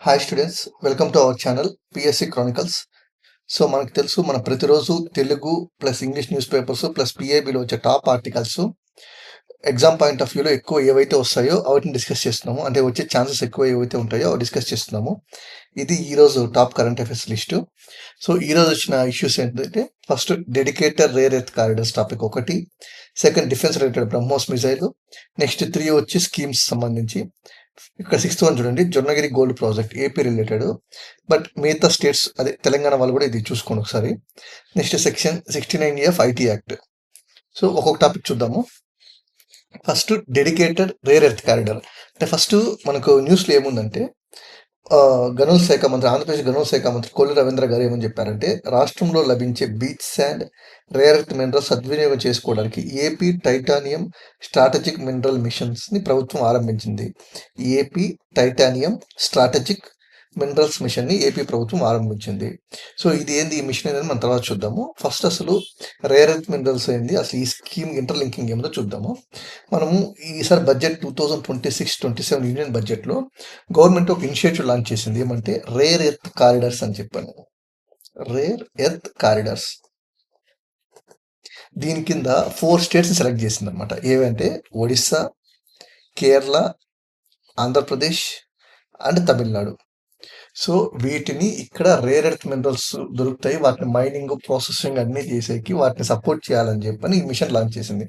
Hi students, welcome to our channel PSC chronicles. So మనకు తెలుసు, మన ప్రతిరోజు Telugu plus English news papers plus పిఏబిలో వచ్చే top articles exam point of వ్యూలో ఎక్కువ ఏవైతే వస్తాయో వాటిని డిస్కస్ చేస్తున్నాము. అంటే వచ్చే ఛాన్సెస్ ఎక్కువ ఏవైతే ఉంటాయో అవి డిస్కస్ చేస్తున్నాము. ఇది ఈరోజు top current affairs list. So ఈరోజు వచ్చిన ఇష్యూస్ ఏంటంటే, first dedicated rare earth corridors topic ఒకటి, second defence related BrahMos missile, next 3 వచ్చి స్కీమ్స్ సంబంధించి. ఇక్కడ 6th వన్ చూడండి, Jonnagiri gold project AP related, but మిగతా స్టేట్స్ అదే తెలంగాణ వాళ్ళు కూడా ఇది చూసుకోండి ఒకసారి. Next section 69 IT act. So ఒక్కొక్క టాపిక్ చూద్దాము. First dedicated rare earth corridor. అంటే ఫస్ట్ మనకు న్యూస్లో ఏముందంటే, గనుల శాఖ మంత్రి, ఆంధ్రప్రదేశ్ గనుల శాఖ మంత్రి కొల్లు రవీంద్ర గారు ఏమని చెప్పారంటే, రాష్ట్రంలో లభించే beach sand, rare earth minerals సద్వినియోగం చేసుకోవడానికి ఏపీ టైటానియం స్ట్రాటజిక్ మినరల్ మిషన్స్ని ప్రభుత్వం ఆరంభించింది. ఏపీ టైటానియం స్ట్రాటజిక్ మినరల్స్ మిషన్ని ఏపీ ప్రభుత్వం ఆరంభించింది. సో ఇది ఏంది, ఈ మిషన్ అనేది మనం తర్వాత చూద్దాము. ఫస్ట్ అసలు రేర్ ఎర్త్ మినరల్స్ ఏంది, అసలు ఈ స్కీమ్ ఇంటర్లింకింగ్ ఏమిటో చూద్దాము. మనము ఈసారి బడ్జెట్ 2026-27 యూనియన్ బడ్జెట్లో గవర్నమెంట్ ఒక ఇనిషియేటివ్ లాంచ్ చేసింది. ఏమంటే రేర్ ఎర్త్ కారిడార్స్ అని చెప్పాను. రేర్ ఎర్త్ కారిడార్స్ దీని కింద 4 స్టేట్స్ని సెలెక్ట్ చేసింది అనమాట. ఏవంటే ఒడిస్సా, కేరళ, ఆంధ్రప్రదేశ్ అండ్ తమిళనాడు. సో వీటిని ఇక్కడ రేర్ ఎర్త్ మినరల్స్ దొరుకుతాయి, వాటిని మైనింగ్ ప్రాసెసింగ్ అన్ని చేసేకి వాటిని సపోర్ట్ చేయాలని చెప్పని ఈ మిషన్ లాంచ్ చేసింది.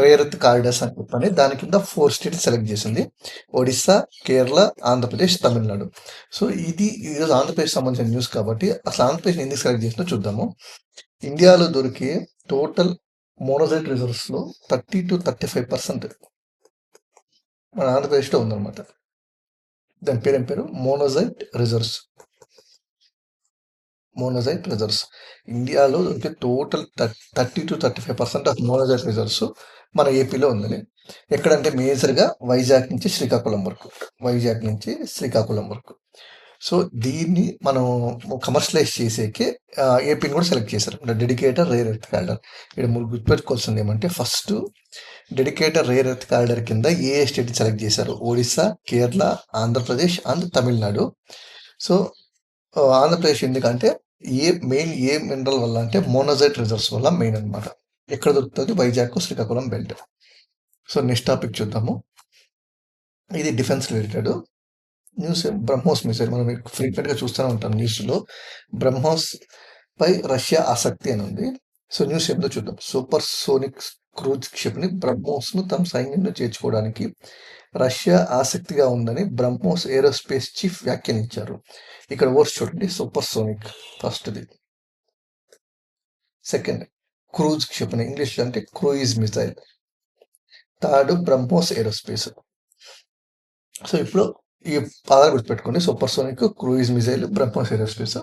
రేర్ ఎర్త్ కారిడార్స్ అని చెప్పని దాని కింద 4 స్టేట్స్ సెలెక్ట్ చేసింది: ఒడిస్సా, కేరళ, ఆంధ్రప్రదేశ్, తమిళనాడు. సో ఇది ఈరోజు ఆంధ్రప్రదేశ్ సంబంధించిన న్యూస్ కాబట్టి అసలు ఆంధ్రప్రదేశ్ ఎందుకు సెలెక్ట్ చేసిందో చూద్దాము. ఇండియాలో దొరికే టోటల్ మోనోజైట్ రిజర్వ్స్లో 30-35% మన ఆంధ్రప్రదేశ్లో ఉందన్నమాట. దాని పేరు మోనోజైట్ రిజర్వ్స్. మోనోజైట్ రిజర్వ్స్ ఇండియాలో దొరికే టోటల్ 30-35% ఆఫ్ మోనోజైట్ రిజర్వ్స్ మన ఏపీలో ఉందని. ఎక్కడంటే మేజర్గా వైజాగ్ నుంచి శ్రీకాకుళం వరకు. సో దీన్ని మనం కమర్షియలైజ్ చేసేకి ఏపీని కూడా సెలెక్ట్ చేశారు, డెడికేటెడ్ రేర్ ఎర్త్ కారిడార్. ఇక్కడ మీరు గుర్తుపెట్టుకోవాల్సింది ఏమంటే, first dedicated rare earth corridor కింద ఏ స్టేట్ సెలెక్ట్ చేశారు: ఒడిస్సా, కేరళ, ఆంధ్రప్రదేశ్ అండ్ తమిళనాడు. సో ఆంధ్రప్రదేశ్ ఎందుకంటే ఏ మినరల్ వల్ల అంటే మోనోజైట్ రిజర్వ్స్ వల్ల మెయిన్ అనమాట. ఎక్కడ దొరుకుతుంది? Vizag, Srikakulam belt. So next topic చూద్దాము. ఇది defence related news. BrahMos missile మనం ఫ్రీక్వెంట్గా చూస్తూనే ఉంటాం న్యూస్లో. బ్రహ్మోస్ పై రష్యా ఆసక్తి అని ఉంది. సో న్యూస్ ఏంటో చూద్దాం. సూపర్ సోనిక్ క్రూజ్ క్షిపణి బ్రహ్మోస్ను తమ సైన్యంలో చేర్చుకోవడానికి రష్యా ఆసక్తిగా ఉందని బ్రహ్మోస్ ఏరోస్పేస్ చీఫ్ వ్యాఖ్యానించారు. ఇక్కడ వర్డ్స్ చూడండి: సూపర్ సోనిక్ ఫస్ట్ది, సెకండ్ క్రూజ్ క్షిపణి, ఇంగ్లీష్లో అంటే cruise missile, third BrahMos aerospace. So ఇప్పుడు ఈ పదాలు గుర్తుపెట్టుకోండి: super sonic, cruise missile, BrahMos aerospace.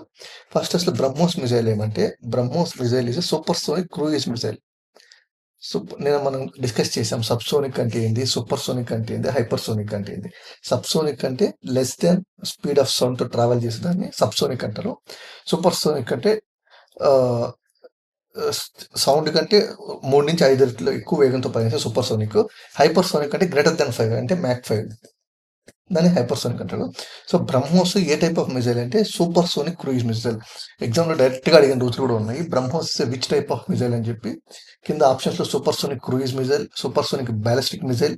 First అసలు బ్రహ్మోస్ మిజైల్ ఏమంటే, BrahMos missile is super sonic cruise missile. మనం డిస్కస్ చేసాం, సబ్సోనిక్ అంటే ఏంది, సూపర్ సోనిక్ అంటే ఏంది, హైపర్ సోనిక్ అంటే ఏంది. సబ్సోనిక్ అంటే లెస్ దెన్ స్పీడ్ ఆఫ్ సౌండ్తో ట్రావెల్ చేసేదాన్ని సబ్సోనిక్ అంటారు. సూపర్ సోనిక్ అంటే సౌండ్ కంటే 3-5 రెట్లు ఎక్కువ వేగంతో పనిచేసే సూపర్ సోనిక్. హైపర్ సోనిక్ అంటే గ్రేటర్ దెన్ 5 అంటే మ్యాక్ 5, దాన్ని హైపర్ సోనిక్ అంటారు. So BrahMos a type of missile అంటే సూపర్ సోనిక్ క్రూయిజ్ మిజైల్. ఎగ్జామ్లో డైరెక్ట్గా అడిగిన రోజులు కూడా ఉన్నాయి. BrahMos which type of missile అని చెప్పి కింద ఆప్షన్స్లో supersonic cruise missile, super sonic ballistic missile,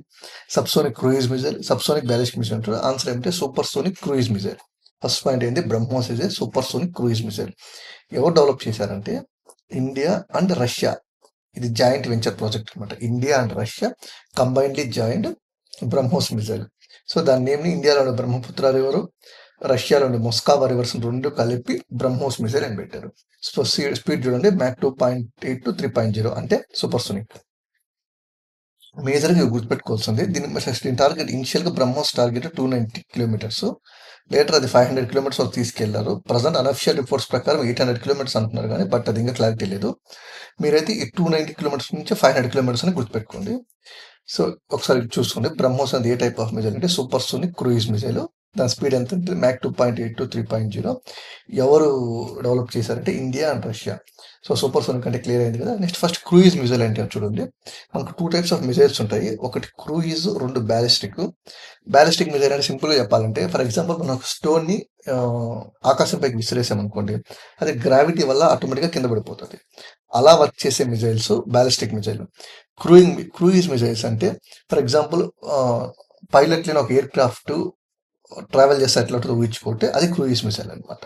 subsonic cruise missile, subsonic ballistic missile అంటారు. ఆన్సర్ ఏమంటే supersonic cruise missile. First point ఏంటి, BrahMos is a supersonic cruise missile. ఎవరు develop చేశారంటే India and Russia. ఇది joint venture project అనమాట. India and Russia combinedly joint BrahMos missile. So దాని నేమ్ని ఇండియాలోని బ్రహ్మపుత్ర రివర్, రష్యాలోని మొస్కావా రివర్స్ రెండు కలిపి బ్రహ్మోస్ మిసైల్ అని పెట్టారు. సో స్పీడ్ చూడండి, మ్యాక్ 2.8 to 3.0 అంటే సూపర్ సోనిక్. మేజర్గా గుర్తుపెట్టుకోవాల్సింది, దీని టార్గెట్ ఇనిషియల్గా బ్రహ్మోస్ టార్గెట్ 290 కిలోమీటర్స్. లేటర్ అది 500 కిలోమీటర్స్ వరకు తీసుకెళ్లారు. ప్రజెంట్ అనఫిషియల్ రిపోర్ట్స్ ప్రకారం 800 కిలోమీటర్స్ అంటున్నారు కానీ, బట్ అది ఇంకా క్లారిటీ లేదు. మీరైతే ఈ 290 కిలోమీటర్స్ నుంచి 500 కిలోమీటర్స్ అని గుర్తుపెట్టుకోండి. సో ఒకసారి చూసుకోండి, బ్రహ్మోస్ అనేది ఏ టైప్ ఆఫ్ మిజైల్ అంటే సూపర్ సోనిక్ క్రూయిజ్ మిజైల్. దాని స్పీడ్ ఎంత అంటే మ్యాక్ 2.8 టు 3.0. ఎవరు డెవలప్ చేశారంటే India and Russia. So super sonic అంటే క్లియర్ అయింది కదా. నెక్స్ట్ ఫస్ట్ క్రూయిజ్ మిజైల్ అంటే చూడండి, మనకు 2 టైప్స్ ఆఫ్ మిజైల్స్ ఉంటాయి. ఒకటి క్రూయిజ్, 2 బ్యాలిస్టిక్. బ్యాలిస్టిక్ మిజైల్ అంటే సింపుల్గా చెప్పాలంటే, ఫర్ ఎగ్జాంపుల్ మనం ఒక స్టోన్ని ఆకాశం పైకి విసిరేసామనుకోండి, అది గ్రావిటీ వల్ల ఆటోమేటిక్గా కింద పడిపోతుంది. అలా వర్క్ చేసే missiles ballistic missile. Cruise missiles అంటే ఫర్ ఎగ్జాంపుల్ పైలట్ లేని ఒక ఎయిర్ క్రాఫ్ట్ ట్రావెల్ చేస్తే ఎట్లా ఊహించుకుంటే అది క్రూయిజ్ మిసైల్ అనమాట.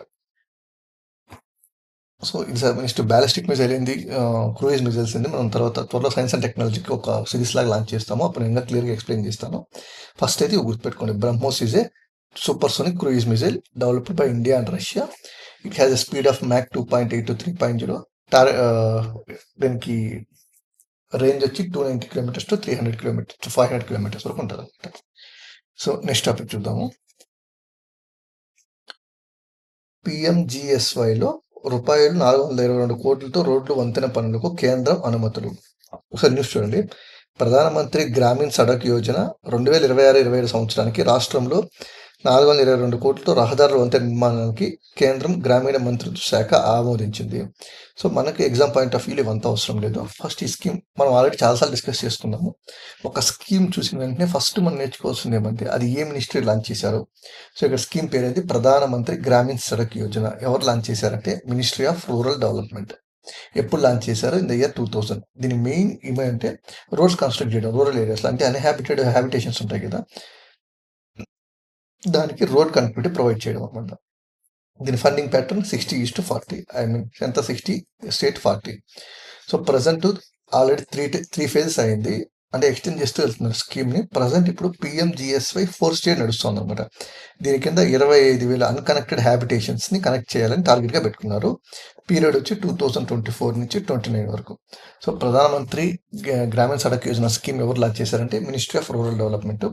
సో ఇది నెక్స్ట్ బ్యాలిస్టిక్ మిసైల్ ఏంది, క్రూయిజ్ మిసైల్స్ ఏంది, మనం త్వరలో సైన్స్ అండ్ టెక్నాలజీకి ఒక సిరీస్ లాగా లాంచ్ చేస్తాము. అప్పుడు ఇంకా క్లియర్గా ఎక్స్ప్లెయిన్ చేస్తాను. ఫస్ట్ అయితే గుర్తుపెట్టుకోండి, BrahMos is a supersonic cruise missile developed by India and Russia. It has a speed of Mach 2.8 to 3.0. దీనికి రేంజ్ వచ్చి 290 kilometres to 300 kilometres to 500 kilometres వరకు ఉంటుంది అనమాట. సో నెక్స్ట్ టాపిక్ చూద్దాము. పిఎంజిఎస్వైలో రూపాయలు 422 కోట్లతో రోడ్లు వంతెన పనులకు కేంద్రం అనుమతులు. ఒకసారి న్యూస్ చూడండి. ప్రధానమంత్రి గ్రామీణ్ సడక్ యోజన 2026-27 సంవత్సరానికి రాష్ట్రంలో 422 కోట్లతో రహదారుల వంతెన నిర్మాణానికి కేంద్రం గ్రామీణ మంత్రిత్వ శాఖ ఆమోదించింది. సో మనకి ఎగ్జామ్ పాయింట్ ఆఫ్ వ్యూ ఇవంతా అవసరం లేదు. ఫస్ట్ ఈ స్కీమ్ మనం ఆల్రెడీ చాలాసార్లు డిస్కస్ చేసుకున్నాము. ఒక స్కీమ్ చూసిన వెంటనే ఫస్ట్ మనం నేర్చుకోవాల్సింది ఏమంటే అది ఏ మినిస్ట్రీ లాంచ్ చేశారు. సో ఇక్కడ స్కీమ్ పేరు ఏంటి, ప్రధానమంత్రి గ్రామీణ్ సడక్ యోజన. ఎవరు లాంచ్ చేశారంటే మినిస్ట్రీ ఆఫ్ రూరల్ డెవలప్మెంట్. ఎప్పుడు లాంచ్ చేశారు, ఇన్ ద ఇయర్ 2000. దీని మెయిన్ ఏమంటే రోడ్స్ కన్స్ట్రక్ట్ చేయడం, రూరల్ ఏరియాస్లో అంటే అన్హాబిటెడ్ హ్యాబిటేషన్స్ ఉంటాయి కదా, దానికి రోడ్ కనెక్టివిటీ ప్రొవైడ్ చేయడం అనమాట. దీని ఫండింగ్ ప్యాటర్న్ 60:40. ఐ మీన్ ఎంత 60 state 40. So present already three phases అయింది, అంటే ఎక్స్టెండ్ చేస్తూ వెళ్తున్నారు స్కీమ్ని. ప్రజెంట్ ఇప్పుడు పిఎంజిఎస్వై 4 స్టేట్ నడుస్తుంది అనమాట. దీని కింద 25,000 అన్కనెక్టెడ్ హ్యాబిటేషన్స్ని కనెక్ట్ చేయాలని టార్గెట్గా పెట్టుకున్నారు. పీరియడ్ వచ్చి 2024 నుంచి 29 వరకు. సో ప్రధానమంత్రి గ్రామీణ సడక్ యోజన స్కీమ్ ఎవరు లాంచ్ చేశారంటే ministry of rural development.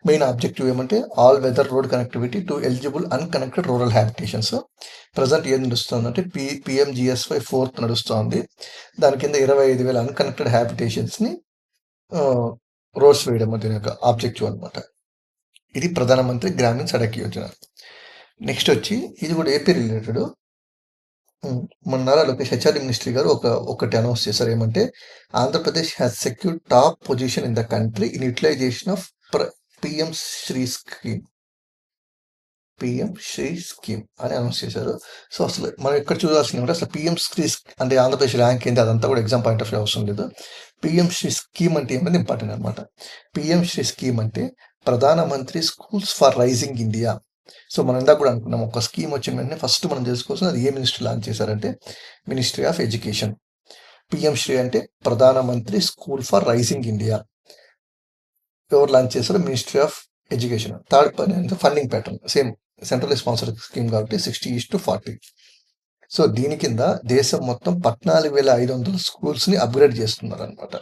Main objective ఏమంటే all weather road connectivity to eligible unconnected rural habitations. Present ఏది నడుస్తుందంటే పిఎంజిఎస్వై 4th నడుస్తుంది. దాని కింద 25,000 అన్కనెక్టెడ్ హ్యాబిటేషన్స్ని రోడ్స్ వేయడం దీని యొక్క ఆబ్జెక్టివ్ అనమాట. ఇది ప్రధానమంత్రి గ్రామీణ సడక్ యోజన. నెక్స్ట్ వచ్చి ఇది కూడా ఏపీ రిలేటెడ్. మన నారా లోకేష్ హెచ్ఆర్డి మినిస్ట్రీ గారు ఒకటి అనౌన్స్ చేశారు. ఏమంటే Andhra Pradesh has secured top position in the country in utilization of PM SHRI scheme అని అనౌన్స్ చేశారు. సో అసలు మనం ఇక్కడ చూడాల్సింది అసలు పిఎం శ్రీ అంటే ఆంధ్రప్రదేశ్ ర్యాంక్ ఏంటి, అదంతా కూడా ఎగ్జామ్ పాయింట్ ఆఫ్ వ్యూ అవసరం లేదు. పిఎం శ్రీ స్కీమ్ అంటే ఏమైనా ఇంపార్టెంట్ అనమాట. పిఎం శ్రీ స్కీమ్ అంటే ప్రధానమంత్రి schools for rising India. So మనం ఇందాక కూడా అనుకున్నాం, ఒక స్కీమ్ వచ్చిన వెంటనే ఫస్ట్ మనం చేసుకోవాల్సింది అది ఏ మినిస్ట్రీ లాంచ్ చేశారంటే ministry of education. PM Shri అంటే Pradhan Mantri school for rising India. ఎవరు లాంచ్ చేశారు, మినిస్ట్రీ ఆఫ్ ఎడ్యుకేషన్. థర్డ్ పని అంటే funding pattern same central sponsor scheme కాబట్టి 60:40. సో దీని కింద దేశం మొత్తం 14,500 స్కూల్స్ని అప్గ్రేడ్ చేస్తున్నారు అనమాట.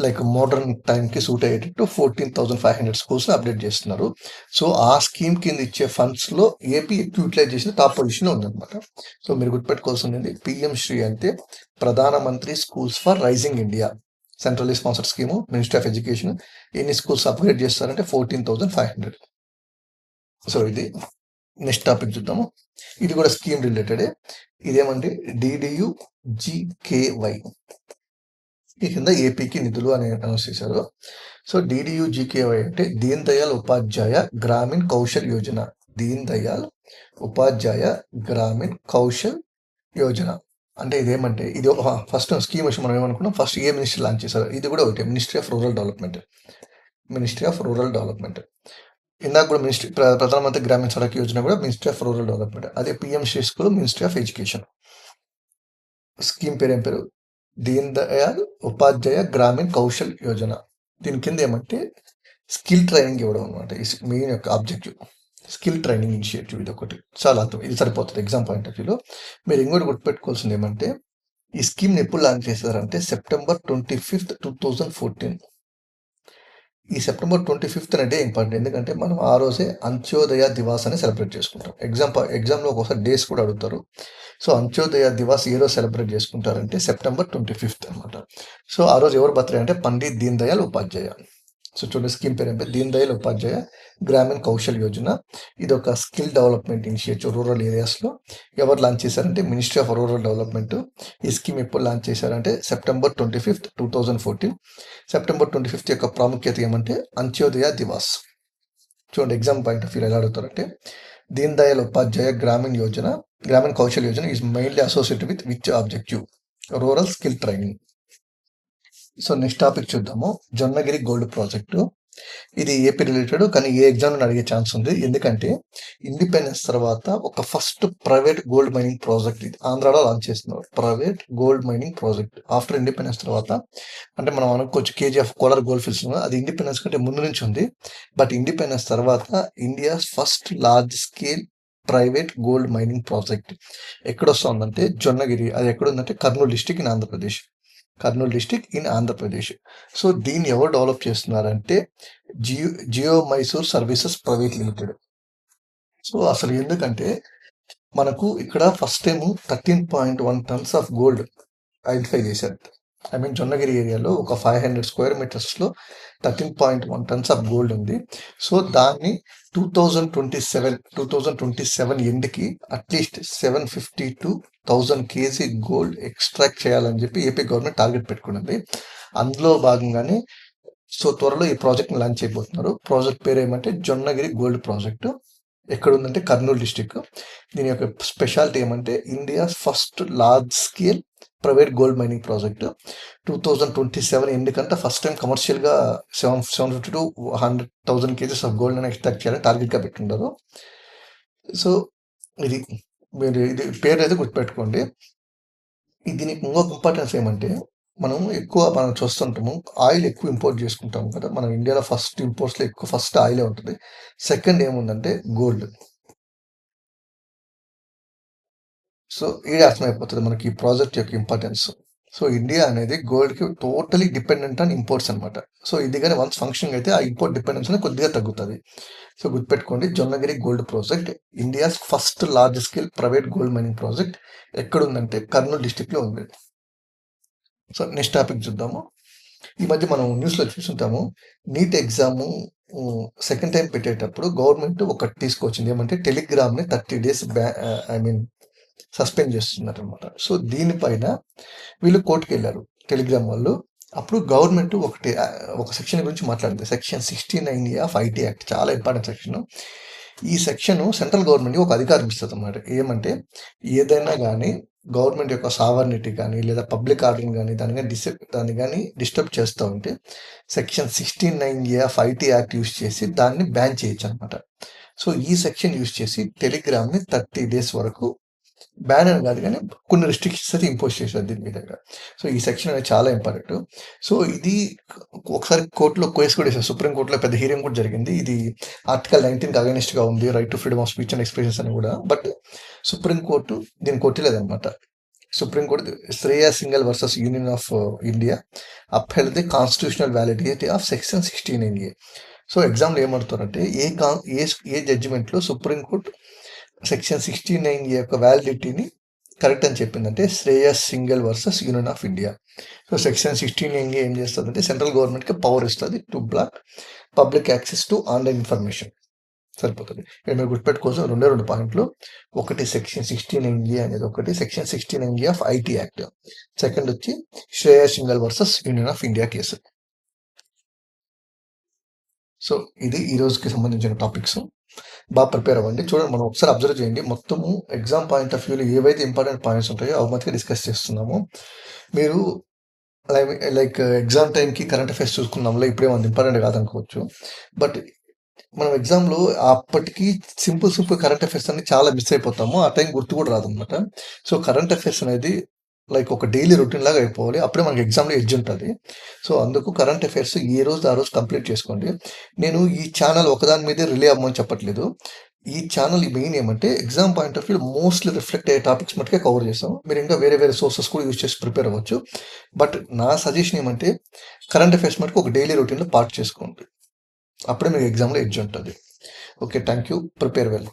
లైక్ మోడర్న్ టైంకి సూట్ అయ్యేటట్టు 14,500 స్కూల్స్ని అప్డేట్ చేస్తున్నారు. సో ఆ స్కీమ్ కింద ఇచ్చే ఫండ్స్లో ఏపీ ఎక్కువ యూటిలైజ్ చేసిన టాప్ పొజిషన్ ఉందన్నమాట. సో మీరు గుర్తుపెట్టుకోవాల్సింది పిఎం శ్రీ అంటే ప్రధానమంత్రి schools for rising India, centrally sponsored scheme, ministry of education. ఎన్ని స్కూల్స్ అప్గ్రేడ్ చేస్తారంటే 14,500. సో ఇది నెక్స్ట్ టాపిక్ చూద్దాము. ఇది కూడా స్కీమ్ రిలేటెడే. ఇదేమంటే DDU-GKY ఈ కింద ఏపీకి నిధులు అని అనౌన్స్ చేశారు. సో DDU-GKY అంటే దీన్ దయాళ్ ఉపాధ్యాయ గ్రామీణ్ కౌశల్ యోజన. దీన్ దయాళ్ ఉపాధ్యాయ గ్రామీణ్ కౌశల్ యోజన అంటే ఇదేమంటే ఇది ఫస్ట్ స్కీమ్ వచ్చి మనం ఏమనుకున్నాం, ఫస్ట్ ఏ మినిస్ట్రీ లాంచ్ చేశారు, ఇది కూడా ఒకటి ministry of rural development. Ministry of rural development ఇందాక కూడా మినిస్ట్రీ ప్రధానమంత్రి గ్రామీణ సడక్ యోజన కూడా మినిస్ట్రీ ఆఫ్ రూరల్ డెవలప్మెంట్. అదే PM Shri school ministry of education. Scheme పేరు ఏం పేరు, దీన్ దయాళ్ ఉపాధ్యాయ గ్రామీణ్ కౌశల్ యోజన. దీని కింద ఏమంటే స్కిల్ ట్రైనింగ్ ఇవ్వడం అనమాట. ఈ మెయిన్ యొక్క ఆబ్జెక్టివ్ స్కిల్ ట్రైనింగ్ ఇనిషియేటివ్. ఇది ఒకటి చాలా అర్థం, ఇది సరిపోతుంది ఎగ్జామ్ పాయింట్ ఆఫ్ వ్యూలో. మీరు ఇంకోటి గుర్తుపెట్టుకోవాల్సింది ఏమంటే ఈ స్కీమ్ని ఎప్పుడు లాంచ్ చేశారంటే September 25th, 2014. ఈ September 25th అనే డే ఇంపార్టెంట్, ఎందుకంటే మనం ఆ రోజే అంత్యోదయ దివాస్ అని సెలబ్రేట్ చేసుకుంటాం. ఎగ్జామ్లో ఒకసారి డేస్ కూడా అడుగుతారు. సో అంత్యోదయ దివాస్ ఏ రోజు సెలబ్రేట్ చేసుకుంటారంటే September 25th అనమాట. సో ఆ రోజు ఎవరు బర్త్డే అంటే పండిత్ దీన్ దయాళ్ ఉపాధ్యాయ. సో చూడండి స్కీమ్ పేరు ఏంటంటే దీన్ దయాళ్ ఉపాధ్యాయ గ్రామీణ కౌశల్ యోజన. ఇది ఒక స్కిల్ డెవలప్మెంట్ ఇనిషియేటివ్ రూరల్ ఏరియాస్లో. ఎవరు లాంచ్ చేశారంటే మినిస్ట్రీ ఆఫ్ రూరల్ డెవలప్మెంట్. ఈ స్కీమ్ ఎప్పుడు లాంచ్ చేశారంటే సెప్టెంబర్ 25th 2014. సెప్టెంబర్ 25th యొక్క ప్రాముఖ్యత ఏమంటే అంత్యోదయ దివాస్. చూడండి ఎగ్జామ్ పాయింట్ ఆఫ్ వ్యూ ఎలా అడుగుతారంటే Deen Dayal Upadhyaya Grameen Kaushal Yojana is mainly associated with which objective? Rural skill training. So next topic చూద్దాము. Jonnagiri gold project. ఇది ఏపీ రిలేటెడ్, కానీ ఏ ఎగ్జామ్ అడిగే ఛాన్స్ ఉంది. ఎందుకంటే ఇండిపెండెన్స్ తర్వాత ఒక first private gold mining project ఇది ఆంధ్రాలో లాంచ్ చేస్తున్నారు. Private gold mining project after independence తర్వాత. అంటే మనం అనుకోవచ్చు కేజీఎఫ్ కోలార్ గోల్డ్ ఫీల్డ్స్ అది ఇండిపెండెన్స్ కంటే ముందు నుంచి ఉంది. బట్ ఇండిపెండెన్స్ తర్వాత India first large scale private gold mining project ఎక్కడ వస్తుందంటే జొన్నగిరి. అది ఎక్కడ ఉందంటే Kurnool district in Andhra Pradesh. So దీన్ని ఎవరు డెవలప్ చేస్తున్నారంటే geo Mysore services private limited. So అసలు ఎందుకంటే మనకు ఇక్కడ first time 13.1 tons of gold identify చేశారు. జొన్నగిరి ఏరియాలో ఒక 500 square meters 13.1 tons of gold ఉంది. సో దాన్ని 2027 ఎండ్కి అట్లీస్ట్ 750-1000 kg గోల్డ్ ఎక్స్ట్రాక్ట్ చేయాలని చెప్పి ఏపీ గవర్నమెంట్ టార్గెట్ పెట్టుకున్నది. అందులో భాగంగానే సో త్వరలో ఈ ప్రాజెక్ట్ని లాంచ్ చేయబోతున్నారు. ప్రాజెక్ట్ పేరు ఏమంటే జొన్నగిరి గోల్డ్ ప్రాజెక్టు. ఎక్కడ ఉందంటే కర్నూలు డిస్టిక్. దీని యొక్క స్పెషాలిటీ ఏమంటే India first large scale private gold mining project. 2027 ఎందుకంటే ఫస్ట్ టైం కమర్షియల్గా 750-100,000 kgs ఆఫ్ గోల్డ్ అని ఎక్స్ట్రాక్ట్ చేయాలని టార్గెట్గా పెట్టుకుంటారు. సో ఇది మీరు ఇది పేరు అయితే గుర్తుపెట్టుకోండి. దీనికి ఇంకొక ఇంపార్టెన్స్ ఏమంటే మనం చూస్తుంటాము ఆయిల్ ఎక్కువ ఇంపోర్ట్ చేసుకుంటాం కదా. మనం ఇండియాలో ఫస్ట్ ఇంపోర్ట్స్లో ఎక్కువ ఫస్ట్ ఆయిలే ఉంటుంది. సెకండ్ ఏముందంటే గోల్డ్. సో ఇది అర్థమైపోతుంది మనకి ఈ ప్రాజెక్ట్ యొక్క ఇంపార్టెన్స్. సో ఇండియా అనేది గోల్డ్కి టోటలీ డిపెండెంట్ ఆన్ ఇంపోర్ట్స్ అనమాట. సో ఇది కానీ వన్స్ ఫంక్షన్ అయితే ఆ ఇంపోర్ట్ డిపెండెన్స్ అనేది కొద్దిగా తగ్గుతుంది. సో గుర్తుపెట్టుకోండి Jonnagiri gold project India's first large scale private gold mining project ఎక్కడ ఉందంటే కర్నూలు డిస్టిక్లో ఉంది. సో నెక్స్ట్ టాపిక్ చూద్దాము. ఈ మధ్య మనం న్యూస్లో చూస్తుంటాము నీట్ ఎగ్జాము సెకండ్ టైం పెట్టేటప్పుడు గవర్నమెంట్ ఒకటి తీసుకొచ్చింది ఏమంటే టెలిగ్రామ్ని 30 days సస్పెండ్ చేస్తున్నారు అనమాట. సో దీనిపైన వీళ్ళు కోర్టుకు వెళ్ళారు టెలిగ్రామ్ వాళ్ళు. అప్పుడు గవర్నమెంట్ ఒక సెక్షన్ గురించి మాట్లాడింది. Section 69A of IT act చాలా ఇంపార్టెంట్ సెక్షన్. ఈ సెక్షన్ సెంట్రల్ గవర్నమెంట్కి ఒక అధికారం ఇస్తుంది అన్నమాట. ఏమంటే ఏదైనా కానీ గవర్నమెంట్ యొక్క సావర్నిటీ కానీ లేదా పబ్లిక్ ఆర్డర్ని కానీ దాన్ని కానీ డిస్టర్బ్ చేస్తూ ఉంటే section 69A of IT act use చేసి దాన్ని బ్యాన్ చేయొచ్చు అనమాట. సో ఈ సెక్షన్ యూస్ చేసి టెలిగ్రామ్ని 30 days వరకు బ్యాన్ అని కాదు కానీ కొన్ని రిస్ట్రిక్షన్స్ అయితే ఇంపోజ్ చేశారు దీని మీద. సో ఈ సెక్షన్ అనేది చాలా ఇంపార్టెంట్. సో ఇది ఒకసారి కోర్టులో కేసు కూడా వేసారు. సుప్రీంకోర్టులో పెద్ద హీరింగ్ కూడా జరిగింది. ఇది ఆర్టికల్ 19కి అగైనిస్ట్గా ఉంది, right to freedom of speech and expressions అని కూడా. బట్ సుప్రీంకోర్టు దీన్ని కొట్టలేదన్నమాట. Supreme court Shreya Singhal versus Union of India upheld the constitutional validity of section 69A. So ఎగ్జామ్లో ఏమంటారంటే ఏ జడ్జిమెంట్లో సుప్రీంకోర్టు సెక్షన్ 69A యొక్క వ్యాలిడిటీని కరెక్ట్ అని చెప్పిందంటే Shreyas Singhal versus Union of India. So section 69A ఏం చేస్తుందంటే సెంట్రల్ గవర్నమెంట్కి పవర్ ఇస్తుంది to black public access to online information. సరిపోతుంది. మీరు గుర్తుపెట్టుకోవచ్చు 2 పాయింట్లు. ఒకటి సెక్షన్ 69A అనేది ఒకటి, section 69A of IT act. Second వచ్చి Shreyas Singhal versus Union of India case. So ఇది ఈ రోజుకి సంబంధించిన టాపిక్స్. బాగా ప్రిపేర్ అవ్వండి. చూడండి మనం ఒకసారి అబ్జర్వ్ చేయండి. మొత్తము ఎగ్జామ్ పాయింట్ ఆఫ్ వ్యూలో ఏవైతే ఇంపార్టెంట్ పాయింట్స్ ఉంటాయో అవి మధ్య డిస్కస్ చేస్తున్నాము. మీరు లైక్ ఎగ్జామ్ టైంకి కరెంట్ అఫైర్స్ చూసుకున్నాంలో ఇప్పుడే మనది ఇంపార్టెంట్ కాదనుకోవచ్చు. బట్ మనం ఎగ్జామ్లో అప్పటికి సింపుల్ కరెంట్ అఫైర్స్ అన్ని చాలా మిస్ అయిపోతాము. ఆ టైం గుర్తు కూడా రాదనమాట. సో కరెంట్ అఫైర్స్ అనేది లైక్ ఒక డైలీ రొటీన్ లాగా అయిపోవాలి. అప్పుడే మనకి ఎగ్జామ్లో ఎడ్జ్ ఉంటుంది. సో అందుకు కరెంట్ అఫైర్స్ ఏ రోజు ఆ రోజు కంప్లీట్ చేసుకోండి. నేను ఈ ఛానల్ ఒకదాని మీదే రిలే అవ్వమని చెప్పట్లేదు. ఈ ఛానల్ మెయిన్ ఏమంటే exam point of view mostly reflect అయ్యే టాపిక్స్ మట్టుకే కవర్ చేస్తాం. మీరు ఇంకా వేరే సోర్సెస్ కూడా యూజ్ చేసి ప్రిపేర్ అవ్వచ్చు. బట్ నా సజెషన్ ఏమంటే కరెంట్ అఫైర్స్ మటుకు ఒక డైలీ రొటీన్లో పార్ట్ చేసుకోండి. అప్పుడే మీకు ఎగ్జామ్లో ఎడ్జ్ ఉంటుంది. Okay, thank you. Prepare well.